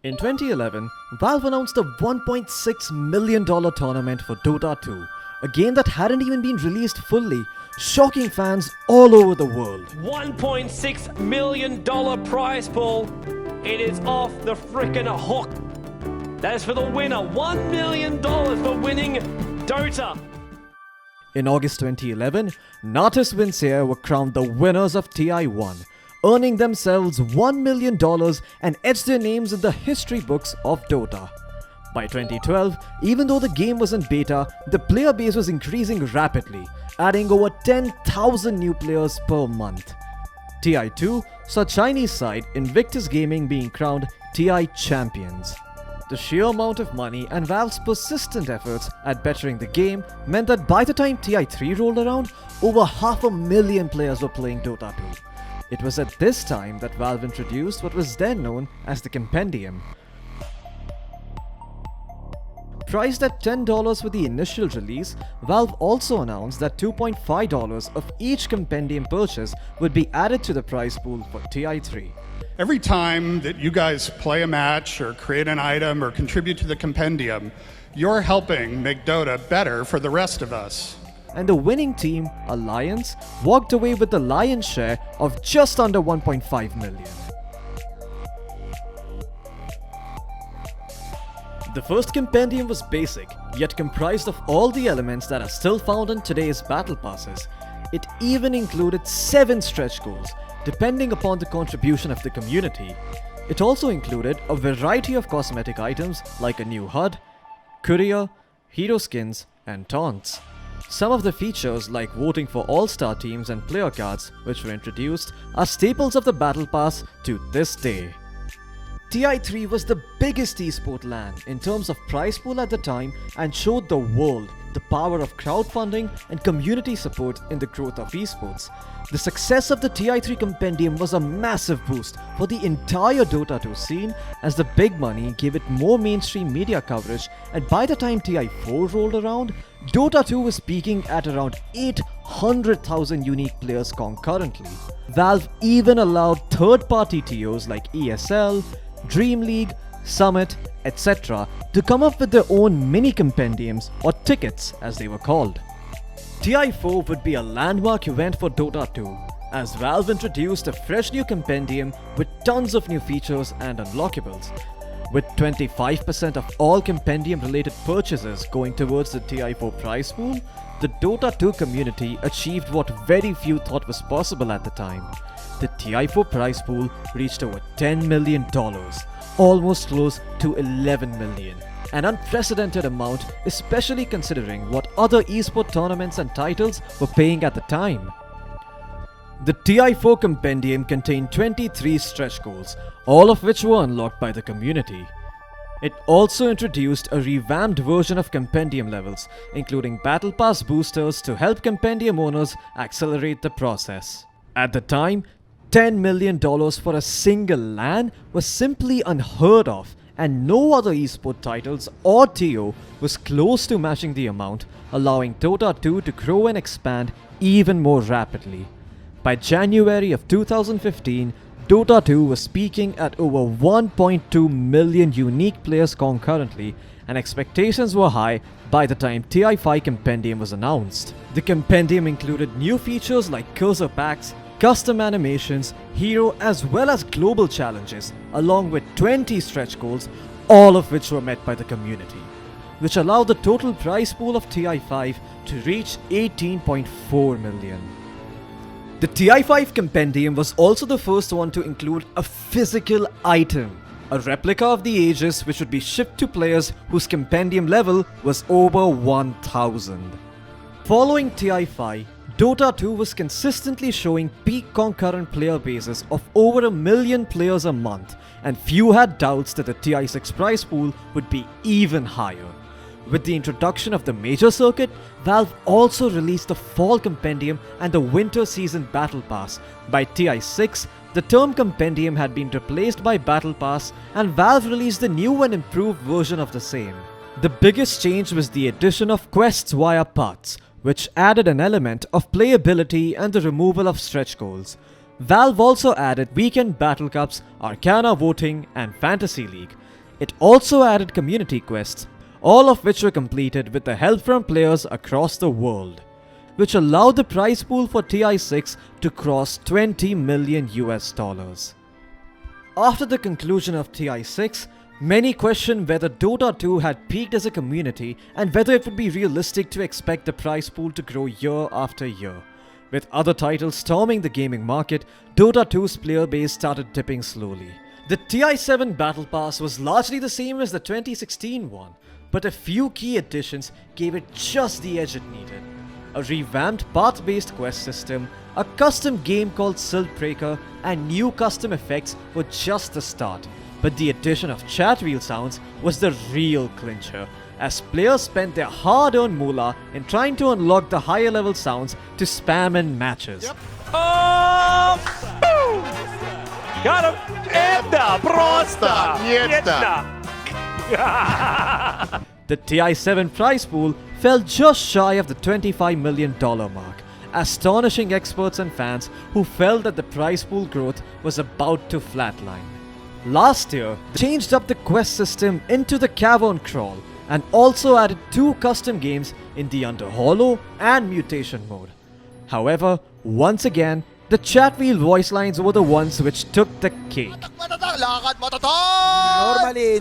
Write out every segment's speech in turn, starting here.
In 2011, Valve announced a $1.6 million tournament for Dota 2, a game that hadn't even been released fully, shocking fans all over the world. $1.6 million prize pool. It is off the frickin' hook. That is for the winner. $1 million for winning Dota. In August 2011, Natus Vincere were crowned the winners of TI1, earning themselves $1 million and etched their names in the history books of Dota. By 2012, even though the game was in beta, the player base was increasing rapidly, adding over 10,000 new players per month. TI2 saw Chinese side Invictus Gaming being crowned TI Champions. The sheer amount of money and Valve's persistent efforts at bettering the game meant that by the time TI3 rolled around, over 500,000 players were playing Dota 2. It was at this time that Valve introduced what was then known as the Compendium. Priced at $10 for the initial release, Valve also announced that $2.5 of each Compendium purchase would be added to the prize pool for TI3. Every time that you guys play a match or create an item or contribute to the Compendium, you're helping make Dota better for the rest of us. And the winning team, Alliance, walked away with the lion's share of just under 1.5 million. The first Compendium was basic, yet comprised of all the elements that are still found in today's battle passes. It even included 7 stretch goals, depending upon the contribution of the community. It also included a variety of cosmetic items like a new HUD, courier, hero skins, and taunts. Some of the features like voting for all-star teams and player cards, which were introduced, are staples of the battle pass to this day. TI3 was the biggest esport LAN in terms of prize pool at the time and showed the world the power of crowdfunding and community support in the growth of esports. The success of the TI3 Compendium was a massive boost for the entire Dota 2 scene as the big money gave it more mainstream media coverage, and by the time TI4 rolled around, Dota 2 was peaking at around 800,000 unique players concurrently. Valve even allowed third-party TOs like ESL, Dream League, Summit, etc. to come up with their own mini compendiums, or tickets as they were called. TI4 would be a landmark event for Dota 2, as Valve introduced a fresh new compendium with tons of new features and unlockables. With 25% of all compendium related purchases going towards the TI4 prize pool, the Dota 2 community achieved what very few thought was possible at the time. The TI4 prize pool reached over $10 million, almost close to 11 million. An unprecedented amount, especially considering what other esport tournaments and titles were paying at the time. The TI4 Compendium contained 23 stretch goals, all of which were unlocked by the community. It also introduced a revamped version of Compendium levels, including Battle Pass boosters to help Compendium owners accelerate the process. At the time, $10 million for a single LAN was simply unheard of, and no other esport titles or TO was close to matching the amount, allowing Dota 2 to grow and expand even more rapidly. By January of 2015, Dota 2 was peaking at over 1.2 million unique players concurrently, and expectations were high by the time TI5 Compendium was announced. The Compendium included new features like cursor packs, custom animations, hero as well as global challenges, along with 20 stretch goals, all of which were met by the community, which allowed the total prize pool of TI5 to reach 18.4 million. The TI5 Compendium was also the first one to include a physical item, a replica of the Aegis which would be shipped to players whose Compendium level was over 1000. Following TI5, Dota 2 was consistently showing peak concurrent player bases of over 1 million players a month, and few had doubts that the TI6 prize pool would be even higher. With the introduction of the major circuit, Valve also released the Fall Compendium and the Winter Season Battle Pass. By TI6, the term Compendium had been replaced by Battle Pass, and Valve released a new and improved version of the same. The biggest change was the addition of quests via paths, which added an element of playability and the removal of stretch goals. Valve also added Weekend Battle Cups, Arcana Voting, and Fantasy League. It also added community quests, all of which were completed with the help from players across the world, which allowed the prize pool for TI6 to cross $20 million. After the conclusion of TI6, many questioned whether Dota 2 had peaked as a community and whether it would be realistic to expect the prize pool to grow year after year. With other titles storming the gaming market, Dota 2's player base started dipping slowly. The TI7 Battle Pass was largely the same as the 2016 one, but a few key additions gave it just the edge it needed. A revamped path-based quest system, a custom game called Breaker, and new custom effects were just the start. But the addition of chat wheel sounds was the real clincher, as players spent their hard-earned moolah in trying to unlock the higher level sounds to spam in matches. Yep. Oh! Boom! Got him! Это просто! The TI7 prize pool fell just shy of the $25 million mark, astonishing experts and fans who felt that the prize pool growth was about to flatline. Last year, they changed up the quest system into the Cavern Crawl and also added 2 custom games in the Under Hollow and Mutation mode. However, once again, the chat wheel voice lines were the ones which took the cake.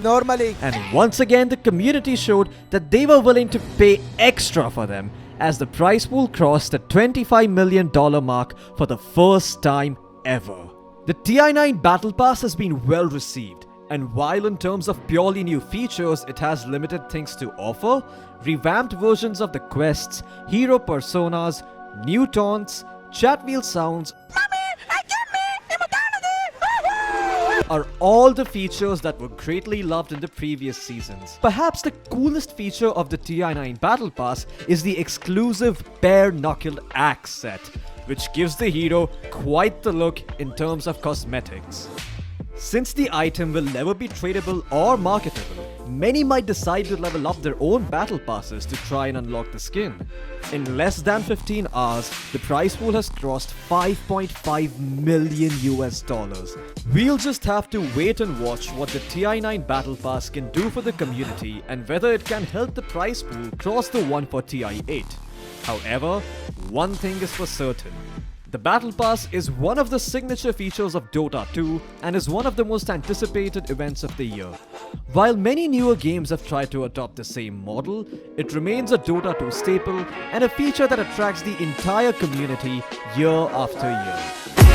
Normally. And once again, the community showed that they were willing to pay extra for them, as the prize pool crossed the $25 million mark for the first time ever. The TI9 Battle Pass has been well received, and while in terms of purely new features it has limited things to offer, revamped versions of the quests, hero personas, new taunts, chat wheel sounds are all the features that were greatly loved in the previous seasons. Perhaps the coolest feature of the TI9 Battle Pass is the exclusive bare-knuckled axe set, which gives the hero quite the look in terms of cosmetics. Since the item will never be tradable or marketable, many might decide to level up their own battle passes to try and unlock the skin. In less than 15 hours, the prize pool has crossed $5.5 million. We'll just have to wait and watch what the TI9 Battle Pass can do for the community and whether it can help the prize pool cross the one for TI8. However, one thing is for certain. The Battle Pass is one of the signature features of Dota 2 and is one of the most anticipated events of the year. While many newer games have tried to adopt the same model, it remains a Dota 2 staple and a feature that attracts the entire community year after year.